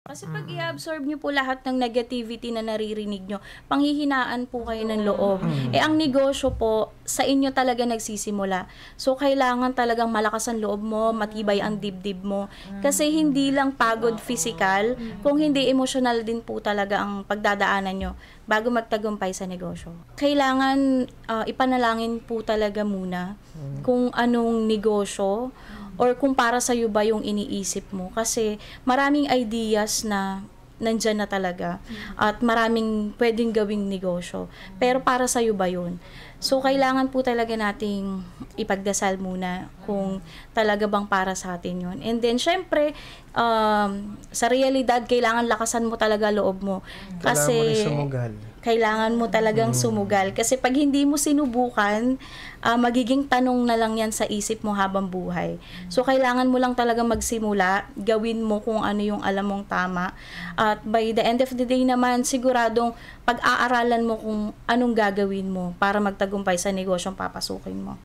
Kasi pag i-absorb niyo po lahat ng negativity na naririnig niyo, panghihinaan po kayo ng loob. Ang negosyo po, sa inyo talaga nagsisimula. So, kailangan talagang malakas ang loob mo, matibay ang dibdib mo. Kasi hindi lang pagod physical, kung hindi emotional din po talaga ang pagdadaanan nyo bago magtagumpay sa negosyo. Kailangan ipanalangin po talaga muna kung anong negosyo or kung para sa'yo ba yung iniisip mo. Kasi maraming ideas na nandyan na talaga at maraming pwedeng gawing negosyo. Pero para sa'yo ba yun? So, kailangan po talaga nating ipagdasal muna kung talaga bang para sa atin yun. And then, syempre, sa realidad, kailangan lakasan mo talaga loob mo. Kailangan mo rin sumugal. Kailangan mo talagang sumugal. Kasi pag hindi mo sinubukan, magiging tanong na lang yan sa isip mo habang buhay. So, kailangan mo lang talaga magsimula, gawin mo kung ano yung alam mong tama. At by the end of the day naman, siguradong pag-aaralan mo kung anong gagawin mo para magtagumpay sa negosyong papasukin mo.